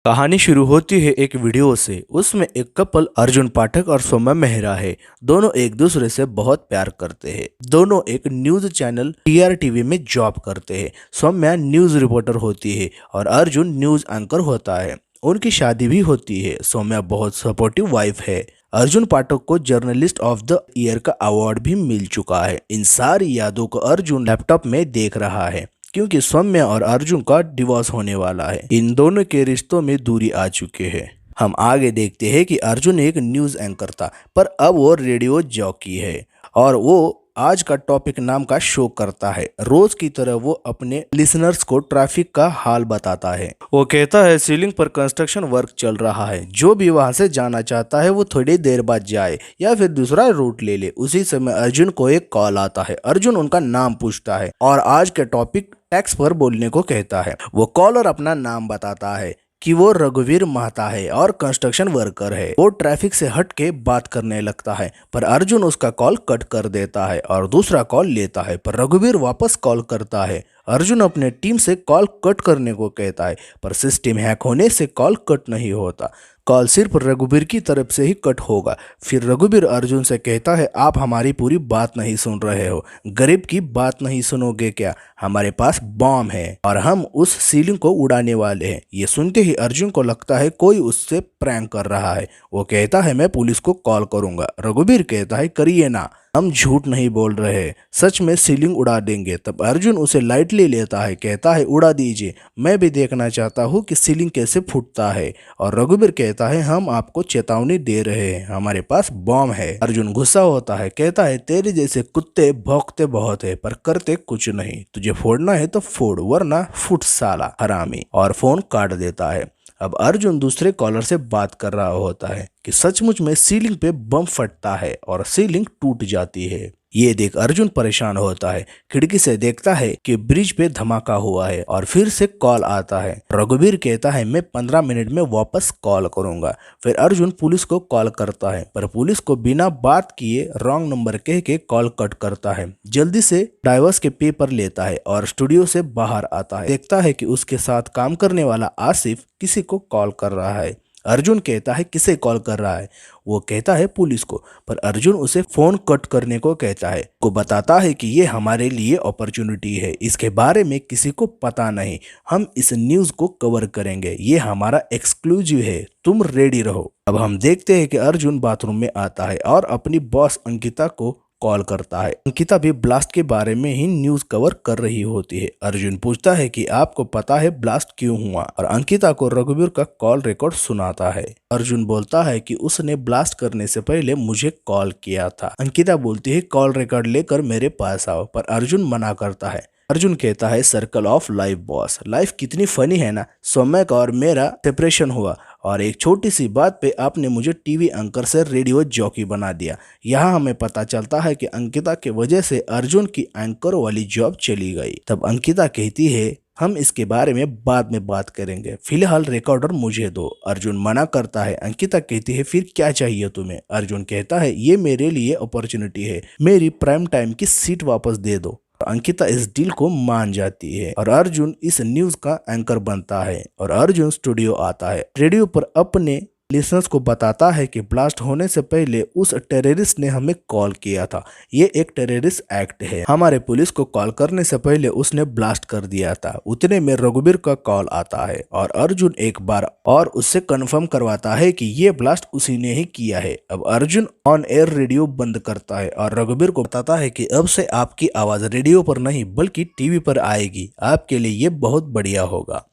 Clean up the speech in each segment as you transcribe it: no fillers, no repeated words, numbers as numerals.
कहानी शुरू होती है एक वीडियो से। उसमें एक कपल अर्जुन पाठक और सौम्या मेहरा है। दोनों एक दूसरे से बहुत प्यार करते हैं। दोनों एक न्यूज चैनल TRTV में जॉब करते हैं। सौम्या न्यूज रिपोर्टर होती है और अर्जुन न्यूज एंकर होता है। उनकी शादी भी होती है। सौम्या बहुत सपोर्टिव वाइफ है। अर्जुन पाठक को जर्नलिस्ट ऑफ द ईयर का अवार्ड भी मिल चुका है। इन सारी यादों को अर्जुन लैपटॉप में देख रहा है क्योंकि सौम्या और अर्जुन का डिवोर्स होने वाला है। इन दोनों के रिश्तों में दूरी आ चुकी है। हम आगे देखते हैं कि अर्जुन एक न्यूज एंकर था, पर अब वो रेडियो जॉकी है और वो आज का टॉपिक नाम का शो करता है। रोज की तरह वो अपने लिसनर्स को ट्रैफिक का हाल बताता है। वो कहता है सीलिंग पर कंस्ट्रक्शन वर्क चल रहा है, जो भी वहां से जाना चाहता है वो थोड़ी देर बाद जाए या फिर दूसरा रूट ले ले। उसी समय अर्जुन को एक कॉल आता है। अर्जुन उनका नाम पूछता है और आज के टॉपिक टैक्स पर बोलने को कहता है। वो कॉलर अपना नाम बताता है कि वो रघुवीर महता है और कंस्ट्रक्शन वर्कर है। वो ट्रैफिक से हट के बात करने लगता है, पर अर्जुन उसका कॉल कट कर देता है और दूसरा कॉल लेता है। पर रघुवीर वापस कॉल करता है। अर्जुन अपने टीम से कॉल कट करने को कहता है, पर सिस्टम हैक होने से कॉल कट नहीं होता। कॉल सिर्फ रघुवीर की तरफ से ही कट होगा। फिर रघुवीर अर्जुन से कहता है, आप हमारी पूरी बात नहीं सुन रहे हो। गरीब की बात नहीं सुनोगे क्या? हमारे पास बॉम्ब है और हम उस सीलिंग को उड़ाने वाले हैं। ये सुनते ही अर्जुन को लगता है कोई उससे प्रैंक कर रहा है। वो कहता है, मैं पुलिस को कॉल करूंगा। रघुवीर कहता है, करिए ना, हम झूठ नहीं बोल रहे, सच में सीलिंग उड़ा देंगे। तब अर्जुन उसे लाइटली लेता है, कहता है, उड़ा दीजिए, मैं भी देखना चाहता हूँ कि सीलिंग कैसे फूटता है। और रघुवीर कहता है, हम आपको चेतावनी दे रहे हैं, हमारे पास बॉम्ब है। अर्जुन गुस्सा होता है, कहता है, तेरे जैसे कुत्ते भौंकते बहुत है पर करते कुछ नहीं। तुझे फोड़ना है तो फोड़, वरना फुट साला हरामी। और फोन काट देता है। अब अर्जुन दूसरे कॉलर से बात कर रहा होता है कि सचमुच में सीलिंग पे बम फटता है और सीलिंग टूट जाती है। ये देख अर्जुन परेशान होता है। खिड़की से देखता है कि ब्रिज पे धमाका हुआ है और फिर से कॉल आता है। रघुवीर कहता है, मैं 15 मिनट में वापस कॉल करूंगा। फिर अर्जुन पुलिस को कॉल करता है, पर पुलिस को बिना बात किए रॉन्ग नंबर कह के कॉल कट करता है। जल्दी से डाइवोर्स के पेपर लेता है और स्टूडियो से बाहर आता है। देखता है कि उसके साथ काम करने वाला आसिफ किसी को कॉल कर रहा है। अर्जुन कहता है, किसे कॉल कर रहा है? वो कहता है, पुलिस को। पर अर्जुन उसे फोन कट करने को कहता है। को बताता है कि ये हमारे लिए अपॉर्चुनिटी है, इसके बारे में किसी को पता नहीं, हम इस न्यूज को कवर करेंगे, ये हमारा एक्सक्लूसिव है, तुम रेडी रहो। अब हम देखते हैं कि अर्जुन बाथरूम में आता है और अपनी बॉस अंकिता को कॉल करता है। अंकिता भी ब्लास्ट के बारे में ही न्यूज कवर कर रही होती है। अर्जुन पूछता है कि आपको पता है ब्लास्ट क्यों हुआ, और अंकिता को रघुवीर का कॉल रिकॉर्ड सुनाता है। अर्जुन बोलता है कि उसने ब्लास्ट करने से पहले मुझे कॉल किया था। अंकिता बोलती है, कॉल रिकॉर्ड लेकर मेरे पास आओ, पर अर्जुन मना करता है। अर्जुन कहता है, circle of life boss, life कितनी फनी है ना। सौम्या का और मेरा सेपरेशन हुआ और एक छोटी सी बात पे आपने मुझे टीवी एंकर से रेडियो जॉकी बना दिया। यहाँ हमें पता चलता है कि अंकिता की वजह से अर्जुन की एंकर वाली जॉब चली गई। तब अंकिता कहती है, हम इसके बारे में बाद में बात करेंगे, फिलहाल रिकॉर्डर मुझे दो। अर्जुन मना करता है। अंकिता कहती है, फिर क्या चाहिए तुम्हें? अर्जुन कहता है, ये मेरे लिए अपॉर्चुनिटी है, मेरी प्राइम टाइम की सीट वापस दे दो। अंकिता इस डील को मान जाती है और अर्जुन इस न्यूज का एंकर बनता है। और अर्जुन स्टूडियो आता है। रेडियो पर अपने लिसनर्स को बताता है कि ब्लास्ट होने से पहले उस टेररिस्ट ने हमें कॉल किया था, ये एक टेररिस्ट एक्ट है, हमारे पुलिस को कॉल करने से पहले उसने ब्लास्ट कर दिया था। उतने में रघुवीर का कॉल आता है और अर्जुन एक बार और उससे कंफर्म करवाता है कि ये ब्लास्ट उसी ने ही किया है। अब अर्जुन ऑन एयर रेडियो बंद करता है और रघुवीर को बताता है कि अब से आपकी आवाज रेडियो पर नहीं बल्कि टीवी पर आएगी, आपके लिए ये बहुत बढ़िया होगा।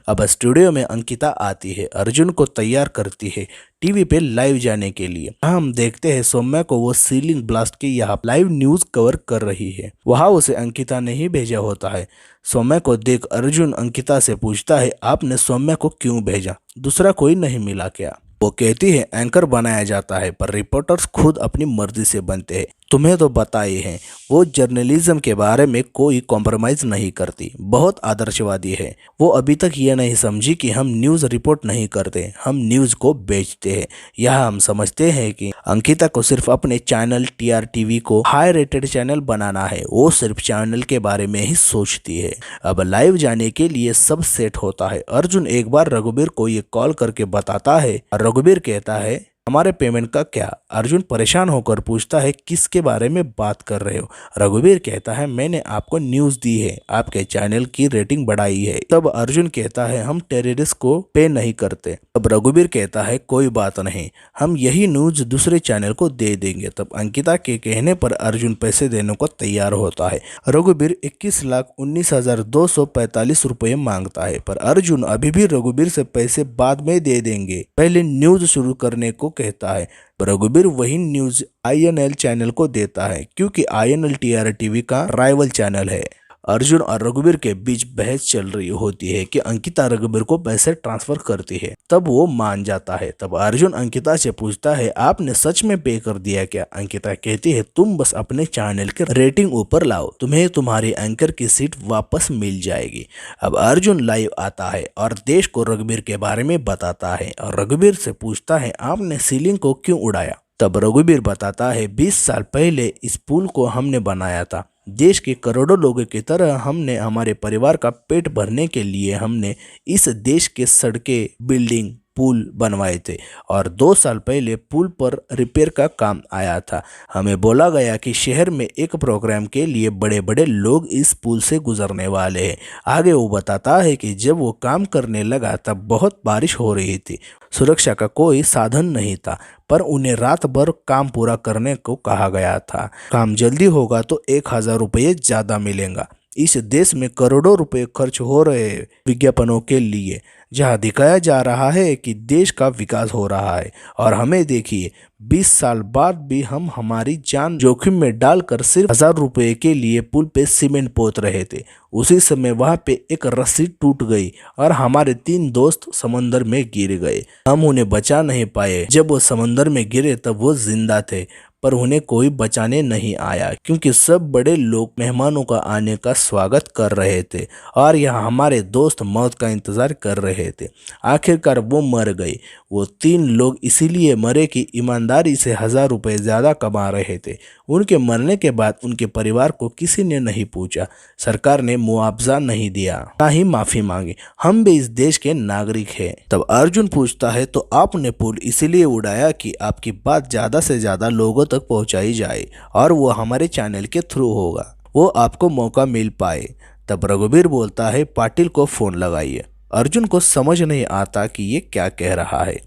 अब स्टूडियो में अंकिता आती है, अर्जुन को तैयार करती है टीवी पे लाइव जाने के लिए। हम देखते हैं सौम्या को वो सीलिंग ब्लास्ट की यहाँ लाइव न्यूज कवर कर रही है। वहाँ उसे अंकिता ने ही भेजा होता है। सौम्या को देख अर्जुन अंकिता से पूछता है, आपने सौम्या को क्यों भेजा? दूसरा कोई नहीं मिला क्या? वो कहती है, एंकर बनाया जाता है पर रिपोर्टर्स खुद अपनी मर्जी से बनते हैं, तुम्हें तो पता ही है, वो जर्नलिज्म के बारे में कोई कॉम्प्रोमाइज नहीं करती, बहुत आदर्शवादी है। वो अभी तक ये नहीं समझी कि हम न्यूज़ रिपोर्ट नहीं करते, हम न्यूज़ को बेचते हैं। यह हम समझते हैं कि अंकिता को सिर्फ अपने चैनल TRTV को हाई रेटेड चैनल बनाना है, वो सिर्फ चैनल के बारे में ही सोचती है। अब लाइव जाने के लिए सब सेट होता है। अर्जुन एक बार रघुवीर को ये कॉल करके बताता है और रघुवीर कहता है हमारे पेमेंट का क्या। अर्जुन परेशान होकर पूछता है किसके बारे में बात कर रहे हो। रघुवीर कहता है मैंने आपको न्यूज़ दी है, आपके चैनल की रेटिंग बढ़ाई है। तब अर्जुन कहता है हम टेररिस्ट को पे नहीं करते। तब रघुवीर कहता है कोई बात नहीं, हम यही न्यूज़ दूसरे चैनल को दे देंगे। तब अंकिता के कहने पर अर्जुन पैसे देने को तैयार होता है। रघुवीर 21,19,245 रुपये मांगता है, पर अर्जुन अभी भी रघुवीर से पैसे बाद में दे देंगे, पहले न्यूज़ शुरू करने को कहता है। रघुवीर वही न्यूज़ INL चैनल को देता है, क्योंकि INL TRTV का राइवल चैनल है। अर्जुन और रघुवीर के बीच बहस चल रही होती है कि अंकिता रघुवीर को पैसे ट्रांसफर करती है। तब वो मान जाता है। तब अर्जुन अंकिता से पूछता है आपने सच में पे कर दिया क्या। अंकिता कहती है तुम बस अपने चैनल के रेटिंग ऊपर लाओ, तुम्हें तुम्हारी एंकर की सीट वापस मिल जाएगी। अब अर्जुन लाइव आता है और देश को रघुवीर के बारे में बताता है और रघुवीर से पूछता है आपने सीलिंग को क्यों उड़ाया। तब रघुवीर बताता है 20 साल पहले इस पुल को हमने बनाया था। देश के करोड़ों लोगों की तरह हमने हमारे परिवार का पेट भरने के लिए हमने इस देश के सड़कें, बिल्डिंग, पुल बनवाए थे और 2 साल पहले पुल पर रिपेयर का काम आया था। हमें बोला गया कि शहर में एक प्रोग्राम के लिए बड़े बड़े लोग इस पुल से गुजरने वाले हैं। आगे वो बताता है कि जब वो काम करने लगा तब बहुत बारिश हो रही थी, सुरक्षा का कोई साधन नहीं था, पर उन्हें रात भर काम पूरा करने को कहा गया था। काम जल्दी होगा तो 1,000 रुपये ज़्यादा मिलेगा। इस देश में करोड़ों रुपए खर्च हो रहे हैं विज्ञापनों के लिए, जहां दिखाया जा रहा है कि देश का विकास हो रहा है, और हमें देखिए 20 साल बाद भी हम हमारी जान जोखिम में डालकर सिर्फ 1,000 रुपये के लिए पुल पे सीमेंट पोत रहे थे। उसी समय वहां पे एक रस्सी टूट गई और हमारे 3 दोस्त समंदर में गिर गए। हम उन्हें बचा नहीं पाए। जब वो समंदर में गिरे तब वो जिंदा थे, पर उन्हें कोई बचाने नहीं आया, क्योंकि सब बड़े लोग मेहमानों का आने का स्वागत कर रहे थे और यहाँ हमारे दोस्त मौत का इंतजार कर रहे थे। आखिरकार वो मर गए। वो 3 लोग इसीलिए मरे कि ईमानदारी से 1,000 रुपये ज़्यादा कमा रहे थे। उनके मरने के बाद उनके परिवार को किसी ने नहीं पूछा, सरकार ने मुआवजा नहीं दिया, ना ही माफ़ी मांगी। हम भी इस देश के नागरिक हैं। तब अर्जुन पूछता है तो आपने पुल इसीलिए उड़ाया कि आपकी बात ज़्यादा से ज़्यादा लोगों तक पहुंचाई जाए और वो हमारे चैनल के थ्रू होगा, वो आपको मौका मिल पाए। तब रघुवीर बोलता है पाटिल को फ़ोन लगाइए। अर्जुन को समझ नहीं आता कि ये क्या कह रहा है।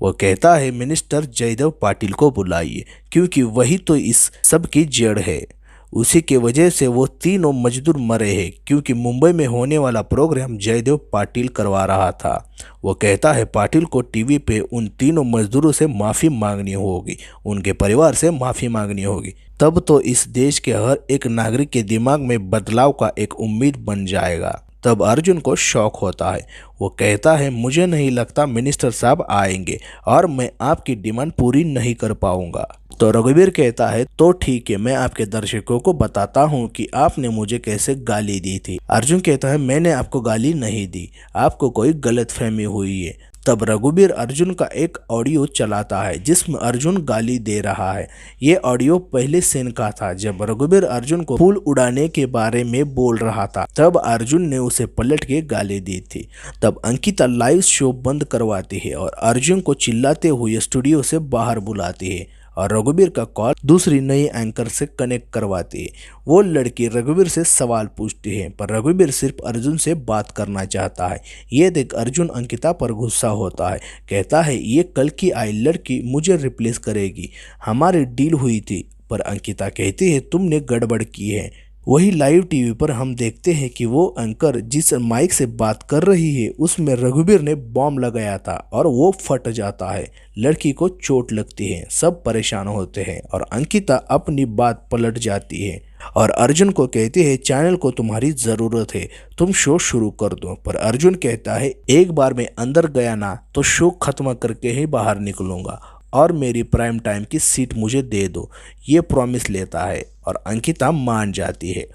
वो कहता है मिनिस्टर जयदेव पाटिल को बुलाइए, क्योंकि वही तो इस सब की जड़ है। उसी के वजह से वो तीनों मजदूर मरे हैं, क्योंकि मुंबई में होने वाला प्रोग्राम जयदेव पाटिल करवा रहा था। वो कहता है पाटिल को टीवी पे उन तीनों मजदूरों से माफ़ी मांगनी होगी, उनके परिवार से माफ़ी मांगनी होगी। तब तो इस देश के हर एक नागरिक के दिमाग में बदलाव का एक उम्मीद बन जाएगा। तब अर्जुन को शौक होता है। वो कहता है मुझे नहीं लगता मिनिस्टर साहब आएंगे और मैं आपकी डिमांड पूरी नहीं कर पाऊंगा। तो रघुवीर कहता है तो ठीक है, मैं आपके दर्शकों को बताता हूँ कि आपने मुझे कैसे गाली दी थी। अर्जुन कहता है मैंने आपको गाली नहीं दी, आपको कोई गलतफहमी हुई है। तब रघुवीर अर्जुन का एक ऑडियो चलाता है जिसमें अर्जुन गाली दे रहा है। ये ऑडियो पहले सीन का था, जब रघुवीर अर्जुन को पुल उड़ाने के बारे में बोल रहा था। तब अर्जुन ने उसे पलट के गाली दी थी। तब अंकिता लाइव शो बंद करवाती है और अर्जुन को चिल्लाते हुए स्टूडियो से बाहर बुलाती है और रघुवीर का कॉल दूसरी नई एंकर से कनेक्ट करवाती है। वो लड़की रघुवीर से सवाल पूछती है, पर रघुवीर सिर्फ अर्जुन से बात करना चाहता है। ये देख अर्जुन अंकिता पर गुस्सा होता है, कहता है ये कल की आई लड़की मुझे रिप्लेस करेगी, हमारी डील हुई थी। पर अंकिता कहती है तुमने गड़बड़ की है। वही लाइव टीवी पर हम देखते हैं कि वो एंकर जिस माइक से बात कर रही है उसमें रघुवीर ने बॉम्ब लगाया था और वो फट जाता है। लड़की को चोट लगती है, सब परेशान होते हैं और अंकिता अपनी बात पलट जाती है और अर्जुन को कहती है चैनल को तुम्हारी ज़रूरत है, तुम शो शुरू कर दो। पर अर्जुन कहता है एक बार मैं अंदर गया ना तो शो खत्म करके ही बाहर निकलूंगा। और मेरी प्राइम टाइम की सीट मुझे दे दो, ये प्रॉमिस लेता है और अंकिता मान जाती है।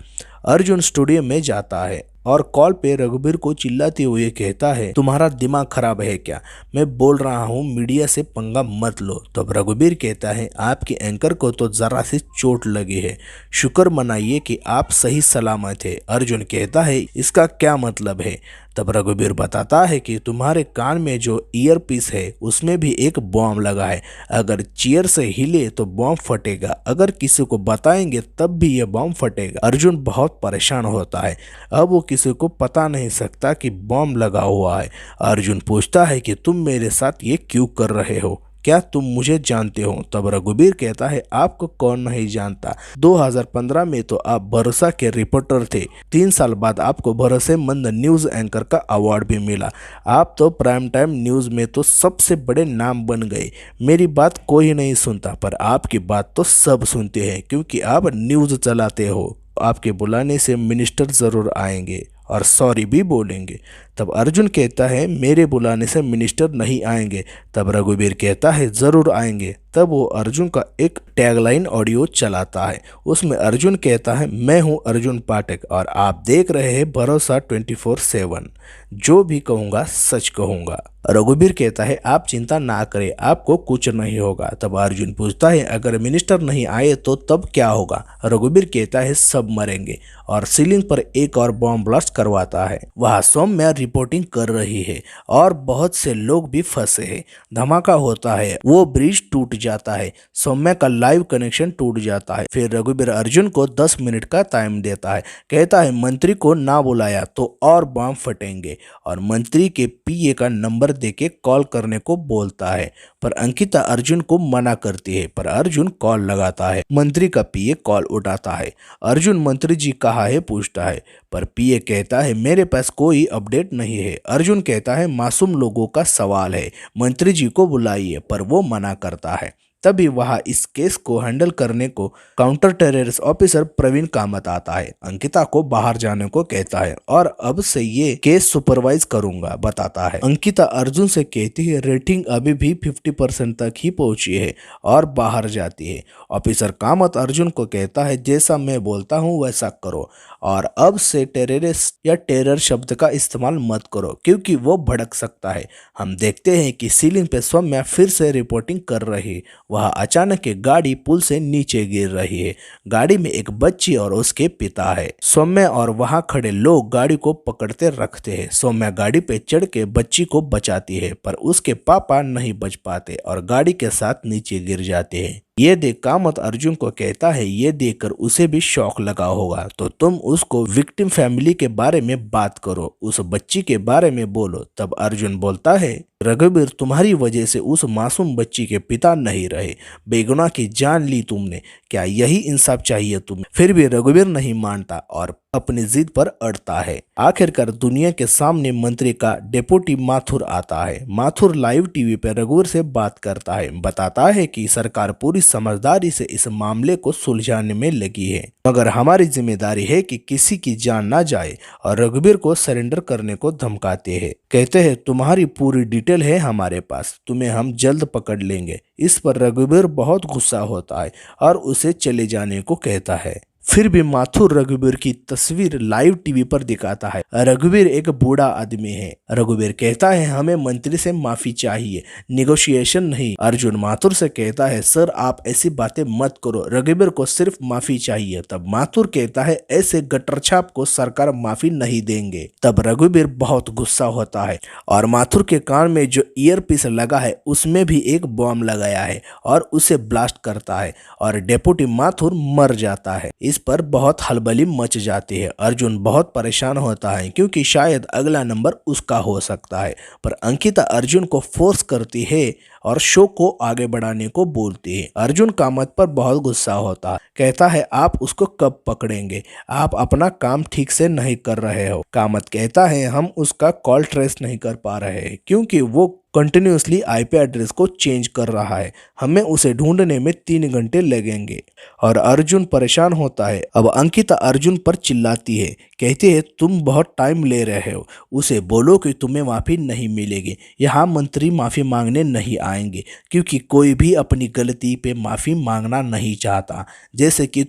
अर्जुन स्टूडियो में जाता है और कॉल पे रघुवीर को चिल्लाते हुए कहता है, तुम्हारा दिमाग खराब है क्या? मैं बोल रहा हूँ मीडिया से पंगा मत लो। तब रघुवीर कहता है, आपके एंकर को तो जरा सी चोट लगी है, शुक्र मनाइए कि आप सही सलामत है। अर्जुन कहता है, इसका क्या मतलब है? तब रघुवीर बताता है कि तुम्हारे कान में जो ईयर पीस है उसमें भी एक बॉम्ब लगा है, अगर चेयर से हिले तो बॉम्ब फटेगा, अगर किसी को बताएंगे तब भी यह बॉम्ब फटेगा। अर्जुन बहुत परेशान होता है, अब वो किसी को पता नहीं सकता कि बॉम्ब लगा हुआ है। अर्जुन पूछता है कि तुम मेरे साथ ये क्यों कर रहे हो, क्या तुम मुझे जानते हो? तब रघुवीर कहता है, आपको कौन नहीं जानता, 2015 में तो आप भरोसा के रिपोर्टर थे, 3 साल बाद आपको भरोसेमंद न्यूज एंकर का अवार्ड भी मिला, आप तो प्राइम टाइम न्यूज में तो सबसे बड़े नाम बन गए। मेरी बात कोई नहीं सुनता पर आपकी बात तो सब सुनते हैं क्योंकि आप न्यूज चलाते हो। आपके बुलाने से मिनिस्टर जरूर आएंगे और सॉरी भी बोलेंगे। तब अर्जुन कहता है, मेरे बुलाने से मिनिस्टर नहीं आएंगे। तब रघुवीर कहता है, जरूर आएंगे। तब वो अर्जुन का एक टैगलाइन ऑडियो चलाता है, उसमें अर्जुन कहता है, मैं हूं अर्जुन पाठक और आप देख रहे हैं भरोसा 24/7, जो भी कहूँगा सच कहूँगा। रघुवीर कहता है, आप चिंता ना करें, आपको कुछ नहीं होगा। तब अर्जुन पूछता है, अगर मिनिस्टर नहीं आए तो तब क्या होगा? रघुवीर कहता है, सब मरेंगे और सीलिंग पर एक और बॉम्ब ब्लास्ट करवाता है। वहाँ सौम्या रिपोर्टिंग कर रही है और बहुत से लोग भी फंसे हैं। धमाका होता है, वो ब्रिज टूट जाता है, सौम्या का लाइव कनेक्शन टूट जाता है। फिर रघुवीर अर्जुन को 10 मिनट का टाइम देता है, कहता है मंत्री को ना बुलाया तो और बॉम्ब फटेंगे और मंत्री के पीए का नंबर देके कॉल करने को बोलता है, पर अंकिता अर्जुन को मना करती है। पर अर्जुन कॉल लगाता है, मंत्री का पीए कॉल उठाता है। अर्जुन मंत्री जी कहाँ है पूछता है, पर पीए कहता है, मेरे पास कोई अपडेट नहीं है। अर्जुन कहता है, मासूम लोगों का सवाल है, मंत्री जी को बुलाइए, पर वो मना करता है। तभी वहां इस केस को हैंडल करने को counter terrorist officer Praveen Kamath आता है, अंकिता को बाहर जाने को कहता है और अब से ये केस सुपरवाइज करूंगा बताता है। अंकिता अर्जुन से कहती है, रेटिंग अभी भी 50% तक ही पहुंची है और बाहर जाती है। ऑफिसर कामत अर्जुन को कहता है, जैसा मैं बोलता हूँ वैसा करो और अब से टेररिस्ट या टेरर शब्द का इस्तेमाल मत करो क्योंकि वो भड़क सकता है। हम देखते हैं कि सीलिंग पे सौम्या फिर से रिपोर्टिंग कर रही, वह अचानक एक गाड़ी पुल से नीचे गिर रही है। गाड़ी में एक बच्ची और उसके पिता है। सौम्या और वहां खड़े लोग गाड़ी को पकड़ते रखते हैं। सौम्या गाड़ी पे चढ़ के बच्ची को बचाती है पर उसके पापा नहीं बच पाते और गाड़ी के साथ नीचे गिर जाते हैं। ये देख कामत अर्जुन को कहता है, ये देखकर उसे भी शौक लगा होगा तो तुम उसको विक्टिम फैमिली के बारे में बात करो, उस बच्ची के बारे में बोलो। तब अर्जुन बोलता है, रघुवीर तुम्हारी वजह से उस मासूम बच्ची के पिता नहीं रहे, बेगुनाह की जान ली तुमने, क्या यही इंसाफ चाहिए तुम्हें? फिर भी रघुवीर नहीं मानता और अपनी जिद पर अड़ता है। आखिरकार दुनिया के सामने मंत्री का डेपुटी माथुर आता है। माथुर लाइव टीवी पर रघुवीर से बात करता है, बताता है कि सरकार पूरी समझदारी से इस मामले को सुलझाने में लगी है, मगर हमारी जिम्मेदारी है कि किसी की जान ना जाए और रघुवीर को सरेंडर करने को धमकाते हैं। कहते हैं, तुम्हारी पूरी डिटेल है हमारे पास, तुम्हें हम जल्द पकड़ लेंगे। इस पर रघुवीर बहुत गुस्सा होता है और उसे चले जाने को कहता है। फिर भी माथुर रघुवीर की तस्वीर लाइव टीवी पर दिखाता है। रघुवीर एक बूढ़ा आदमी है। रघुवीर कहता है, हमें मंत्री से माफी चाहिए, निगोशिएशन नहीं। अर्जुन माथुर से कहता है, सर आप ऐसी बातें मत करो, रघुवीर को सिर्फ माफी चाहिए। तब माथुर कहता है, ऐसे गटरछाप को सरकार माफी नहीं देंगे। तब रघुवीर बहुत गुस्सा होता है और माथुर के कान में जो ईयरपीस लगा है उसमें भी एक बॉम्ब लगाया है और उसे ब्लास्ट करता है और डेपुटी माथुर मर जाता है। इस पर बहुत हलबली मच जाती है। अर्जुन बहुत परेशान होता है क्योंकि शायद अगला नंबर उसका हो सकता है, पर अंकिता अर्जुन को फोर्स करती है और शो को आगे बढ़ाने को बोलती है। अर्जुन कामत पर बहुत गुस्सा होता है, कहता है, आप उसको कब पकड़ेंगे, आप अपना काम ठीक से नहीं कर रहे हो। कामत कहता है, हम उसका कॉल ट्रेस नहीं कर पा रहे हैं क्योंकि वो कंटिन्यूसली आईपी एड्रेस को चेंज कर रहा है, हमें उसे ढूंढने में 3 घंटे लगेंगे। और अर्जुन परेशान होता है। अब अंकिता अर्जुन पर चिल्लाती है, कहती है, तुम बहुत टाइम ले रहे हो, उसे बोलो कि तुम्हें माफी नहीं मिलेगी, यहाँ मंत्री माफी मांगने नहीं आए पाएंगे, क्योंकि कोई भी अपनी गलती पे माफ़ी मांगना नहीं चाहता। जैसे कि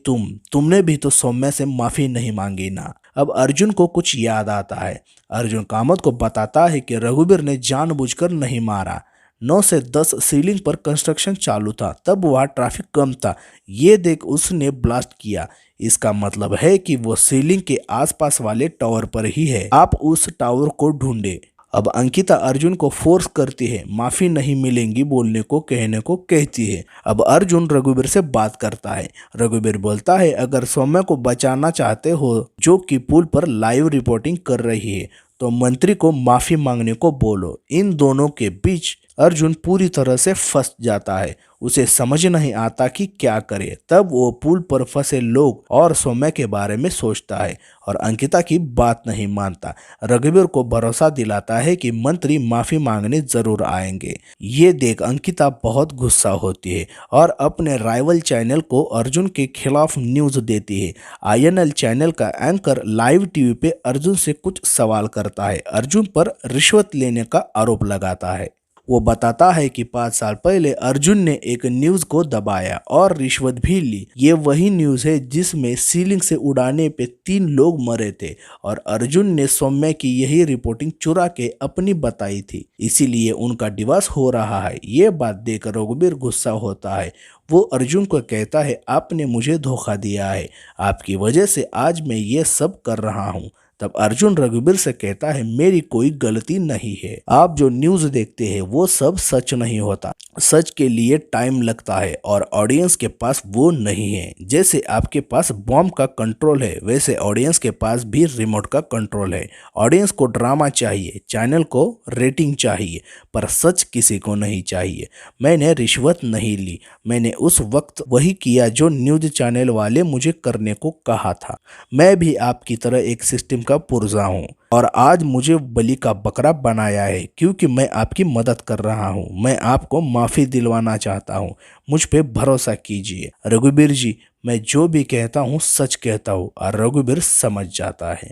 तुमने भी तो सौम्या से माफ़ी नहीं मांगी ना। अब अर्जुन को कुछ याद आता है। अर्जुन कामत को बताता है कि रघुवीर ने जानबूझकर नहीं मारा। 9 से 10 सीलिंग पर कंस्ट्रक्शन चालू था, तब वहाँ ट्रैफिक कम था। ये देख उसने ब्लास्ट किया। इसका मतलब है कि वो सीलिंग के आसपास वाले टावर पर ही है। आप उस टावर को ढूंढे। अब अंकिता अर्जुन को फोर्स करती है, माफी नहीं मिलेंगी बोलने को, कहने को कहती है। अब अर्जुन रघुवीर से बात करता है। रघुवीर बोलता है, अगर सौम्या को बचाना चाहते हो, जो कि पुल पर लाइव रिपोर्टिंग कर रही है, तो मंत्री को माफी मांगने को बोलो। इन दोनों के बीच अर्जुन पूरी तरह से फंस जाता है। उसे समझ नहीं आता कि क्या करे। तब वो पुल पर फंसे लोग और सौम्या के बारे में सोचता है और अंकिता की बात नहीं मानता। रघुवीर को भरोसा दिलाता है कि मंत्री माफी मांगने जरूर आएंगे। ये देख अंकिता बहुत गुस्सा होती है और अपने राइवल चैनल को अर्जुन के खिलाफ न्यूज देती है। INL चैनल का एंकर लाइव टीवी पे अर्जुन से कुछ सवाल करता है। अर्जुन पर रिश्वत लेने का आरोप लगाता है। वो बताता है कि 5 साल पहले अर्जुन ने एक न्यूज को दबाया और रिश्वत भी ली। ये वही न्यूज है जिसमें सीलिंग से उड़ाने पे 3 लोग मरे थे और अर्जुन ने सौम्या की यही रिपोर्टिंग चुरा के अपनी बताई थी, इसीलिए उनका डिवोर्स हो रहा है। ये बात देख रघुवीर गुस्सा होता है। वो अर्जुन को कहता है, आपने मुझे धोखा दिया है, आपकी वजह से आज मैं ये सब कर रहा हूँ। तब अर्जुन रघुवीर से कहता है, मेरी कोई गलती नहीं है। आप जो न्यूज देखते हैं वो सब सच नहीं होता। सच के लिए टाइम लगता है और ऑडियंस के पास वो नहीं है। जैसे आपके पास बॉम्ब का कंट्रोल है, वैसे ऑडियंस के पास भी रिमोट का कंट्रोल है। ऑडियंस को ड्रामा चाहिए, चैनल को रेटिंग चाहिए, पर सच किसी को नहीं चाहिए। मैंने रिश्वत नहीं ली, मैंने उस वक्त वही किया जो न्यूज चैनल वाले मुझे करने को कहा था। मैं भी आपकी तरह एक सिस्टम का पुर्जा हूँ और आज मुझे बलि का बकरा बनाया है, क्योंकि मैं आपकी मदद कर रहा हूँ। मैं आपको माफी दिलवाना चाहता हूँ, मुझ पे भरोसा कीजिए। रघुवीर जी, मैं जो भी कहता हूँ सच कहता हूँ। और रघुवीर समझ जाता है।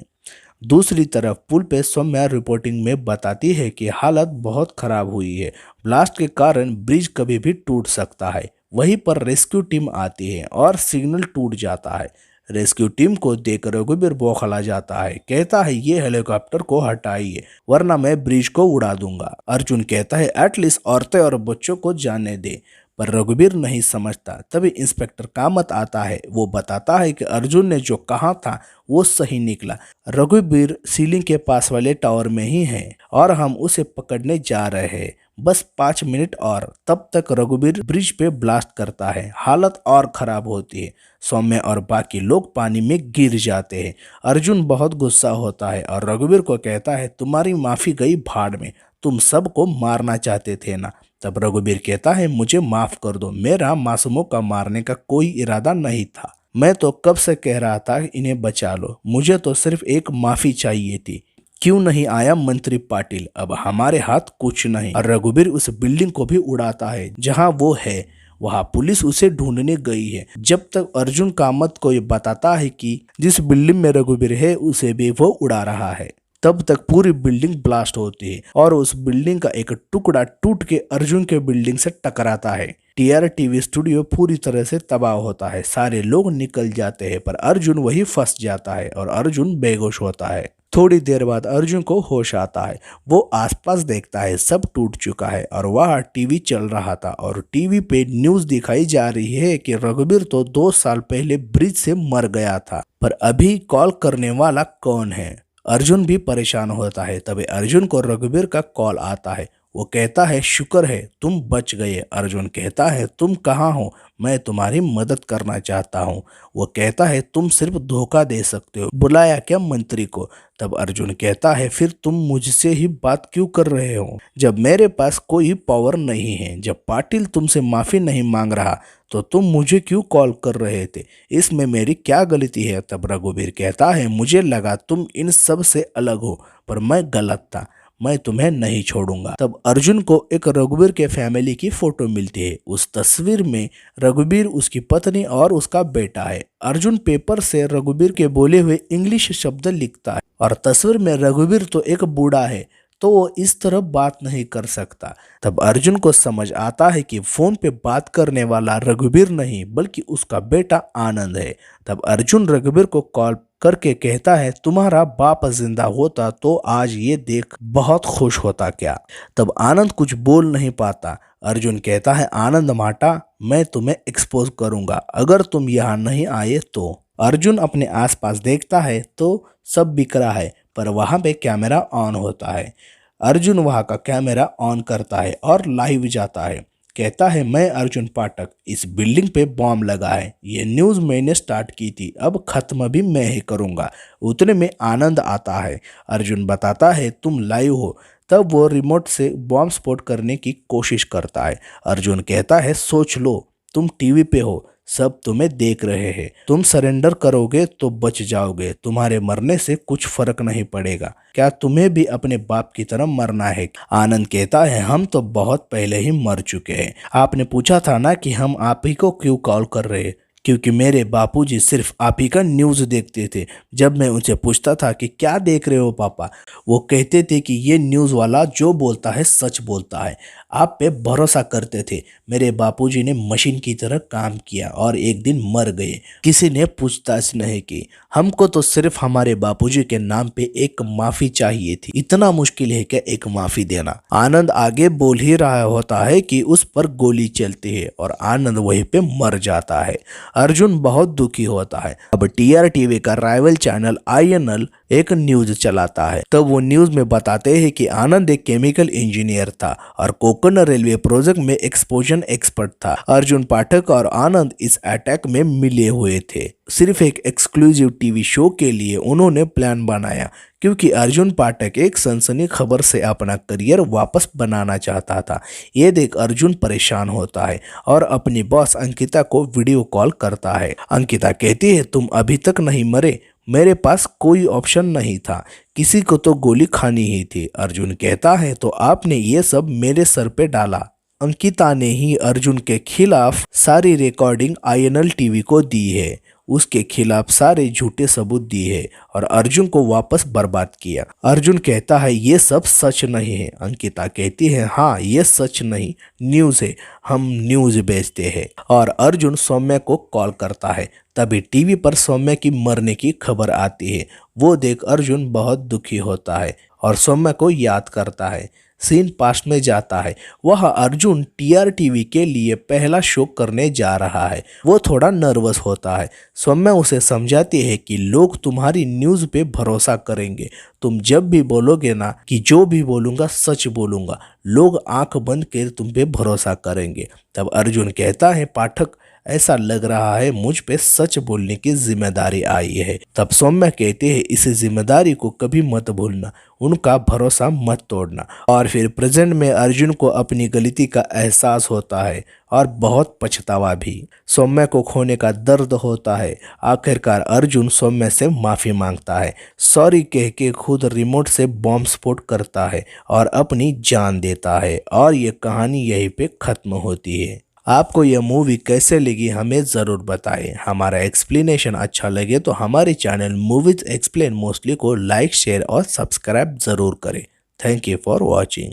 दूसरी तरफ पुल पे सौम्या रिपोर्टिंग में बताती है कि हालत बहुत खराब हुई है। ब्लास्ट के कारण ब्रिज कभी भी टूट सकता है। वहीं पर रेस्क्यू टीम आती है और सिग्नल टूट जाता है। रेस्क्यू टीम को देख रघुवीर बौखला जाता है। कहता है, ये हेलीकॉप्टर को हटाइए वरना मैं ब्रिज को उड़ा दूंगा। अर्जुन कहता है, एटलीस्ट औरतें और बच्चों को जाने दे, पर रघुवीर नहीं समझता। तभी इंस्पेक्टर कामत आता है। वो बताता है कि अर्जुन ने जो कहा था वो सही निकला। रघुवीर सीलिंग के पास वाले टावर में ही है और हम उसे पकड़ने जा रहे हैं। बस 5 मिनट और। तब तक रघुवीर ब्रिज पे ब्लास्ट करता है। हालत और खराब होती है। सौम्या और बाकी लोग पानी में गिर जाते हैं। अर्जुन बहुत गुस्सा होता है और रघुवीर को कहता है, तुम्हारी माफी गई भाड़ में, तुम सबको मारना चाहते थे ना। तब रघुवीर कहता है, मुझे माफ कर दो, मेरा मासूमों का मारने का कोई इरादा नहीं था। मैं तो कब से कह रहा था इन्हें बचा लो, मुझे तो सिर्फ एक माफी चाहिए थी। क्यों नहीं आया मंत्री पाटिल? अब हमारे हाथ कुछ नहीं। और रघुवीर उस बिल्डिंग को भी उड़ाता है जहां वो है। वहां पुलिस उसे ढूंढने गई है। जब तक अर्जुन कामत को ये बताता है कि जिस बिल्डिंग में रघुवीर है उसे भी वो उड़ा रहा है, तब तक पूरी बिल्डिंग ब्लास्ट होती है और उस बिल्डिंग का एक टुकड़ा टूट के अर्जुन के बिल्डिंग से टकराता है। TRTV स्टूडियो पूरी तरह से तबाह होता है। सारे लोग निकल जाते हैं, पर अर्जुन वही फंस जाता है और अर्जुन बेहोश होता है। थोड़ी देर बाद अर्जुन को होश आता है। वो आसपास देखता है, सब टूट चुका है और वह टीवी चल रहा था और टीवी पे न्यूज दिखाई जा रही है कि रघुवीर तो 2 साल पहले ब्रिज से मर गया था, पर अभी कॉल करने वाला कौन है? अर्जुन भी परेशान होता है। तभी अर्जुन को रघुवीर का कॉल आता है। वो कहता है, शुक्र है तुम बच गए। अर्जुन कहता है, तुम कहाँ हो? मैं तुम्हारी मदद करना चाहता हूँ। वो कहता है, तुम सिर्फ धोखा दे सकते हो, बुलाया क्या मंत्री को? तब अर्जुन कहता है, फिर तुम मुझसे ही बात क्यों कर रहे हो जब मेरे पास कोई पावर नहीं है? जब पाटिल तुमसे माफी नहीं मांग रहा तो तुम मुझे क्यों कॉल कर रहे थे? इसमें मेरी क्या गलती है? तब रघुवीर कहता है, मुझे लगा तुम इन सब से अलग हो, पर मैं गलत था, मैं तुम्हें नहीं छोड़ूंगा। तब अर्जुन को एक रघुवीर के फैमिली की फोटो मिलती है। उस तस्वीर में रघुवीर, उसकी पत्नी और उसका बेटा है। अर्जुन पेपर से रघुवीर के बोले हुए इंग्लिश शब्द लिखता है और तस्वीर में रघुवीर तो एक बूढ़ा है तो वो इस तरह बात नहीं कर सकता। तब अर्जुन को समझ आता है कि फोन पे बात करने वाला रघुवीर नहीं बल्कि उसका बेटा आनंद है। तब अर्जुन रघुवीर को कॉल करके कहता है, तुम्हारा बाप जिंदा होता तो आज ये देख बहुत खुश होता क्या। तब आनंद कुछ बोल नहीं पाता। अर्जुन कहता है, आनंद माटा, मैं तुम्हें एक्सपोज करूंगा अगर तुम यहाँ नहीं आए तो। अर्जुन अपने आसपास देखता है तो सब बिखरा है, पर वहां पे कैमरा ऑन होता है। अर्जुन वहां का कैमरा ऑन करता है और लाइव जाता है। कहता है, मैं अर्जुन पाठक, इस बिल्डिंग पे बॉम्ब लगा है, ये न्यूज़ मैंने स्टार्ट की थी, अब खत्म भी मैं ही करूँगा। उतने में आनंद आता है। अर्जुन बताता है, तुम लाइव हो। तब वो रिमोट से बॉम्ब स्फोट करने की कोशिश करता है। अर्जुन कहता है, सोच लो, तुम टीवी पे हो, सब तुम्हें देख रहे हैं, तुम सरेंडर करोगे तो बच जाओगे, तुम्हारे मरने से कुछ फर्क नहीं पड़ेगा, क्या तुम्हें भी अपने बाप की तरह मरना है। आनंद कहता है, हम तो बहुत पहले ही मर चुके हैं, आपने पूछा था ना कि हम आप ही को क्यों कॉल कर रहे हैं, क्योंकि मेरे बापूजी सिर्फ आप ही का न्यूज़ देखते थे। जब मैं उनसे पूछता था कि क्या देख रहे हो पापा, वो कहते थे कि ये न्यूज़ वाला जो बोलता है सच बोलता है, आप पे भरोसा करते थे। मेरे बापूजी ने मशीन की तरह काम किया और एक दिन मर गए, किसी ने पूछताछ नहीं की। हमको तो सिर्फ हमारे बापूजी के नाम पे एक माफ़ी चाहिए थी, इतना मुश्किल है क्या एक माफ़ी देना। आनंद आगे बोल ही रहा होता है कि उस पर गोली चलती है और आनंद वहीं पे मर जाता है। अर्जुन बहुत दुखी होता है। अब टीआरटीवी का राइवल चैनल INL एक न्यूज चलाता है। तब वो न्यूज में बताते हैं कि आनंद एक केमिकल इंजीनियर था और कोकण रेलवे प्रोजेक्ट में एक्सप्लोजन एक्सपर्ट था। अर्जुन पाठक और आनंद इस अटैक में मिले हुए थे। सिर्फ एक एक्सक्लूसिव टीवी शो के लिए उन्होंने प्लान बनाया, क्योंकि अर्जुन पाठक एक सनसनी खबर से अपना करियर वापस बनाना चाहता था। ये देख अर्जुन परेशान होता है और अपनी बॉस अंकिता को वीडियो कॉल करता है। अंकिता कहती है, तुम अभी तक नहीं मरे, मेरे पास कोई ऑप्शन नहीं था, किसी को तो गोली खानी ही थी। अर्जुन कहता है, तो आपने ये सब मेरे सर पे डाला। अंकिता ने ही अर्जुन के खिलाफ सारी रिकॉर्डिंग INL टीवी को दी है, उसके खिलाफ सारे झूठे सबूत दिए है और अर्जुन को वापस बर्बाद किया। अर्जुन कहता है, ये सब सच नहीं है। अंकिता कहती है, हाँ ये सच नहीं, न्यूज़ है, हम न्यूज़ बेचते हैं। और अर्जुन सौम्य को कॉल करता है। तभी टीवी पर सौम्य की मरने की खबर आती है। वो देख अर्जुन बहुत दुखी होता है और सौम्य को याद करता है। सीन पास्ट में जाता है। वह अर्जुन TRTV के लिए पहला शो करने जा रहा है। वो थोड़ा नर्वस होता है। सौम्य उसे समझाती है कि लोग तुम्हारी न्यूज़ पे भरोसा करेंगे, तुम जब भी बोलोगे ना कि जो भी बोलूँगा सच बोलूँगा, लोग आंख बंद कर तुम पे भरोसा करेंगे। तब अर्जुन कहता है, पाठक ऐसा लग रहा है मुझ पे सच बोलने की जिम्मेदारी आई है। तब सौम्य कहते हैं, इस जिम्मेदारी को कभी मत भूलना, उनका भरोसा मत तोड़ना। और फिर प्रेजेंट में अर्जुन को अपनी गलती का एहसास होता है और बहुत पछतावा भी। सौम्य को खोने का दर्द होता है। आखिरकार अर्जुन सौम्य से माफ़ी मांगता है, सॉरी कह के खुद रिमोट से बॉम्ब स्फोट करता है और अपनी जान देता है। और ये कहानी यहीं पे ख़त्म होती है। आपको यह मूवी कैसे लगी हमें ज़रूर बताएं। हमारा एक्सप्लेनेशन अच्छा लगे तो हमारे चैनल मूवीज एक्सप्लेन मोस्टली को लाइक, शेयर और सब्सक्राइब ज़रूर करें। Thank you for watching.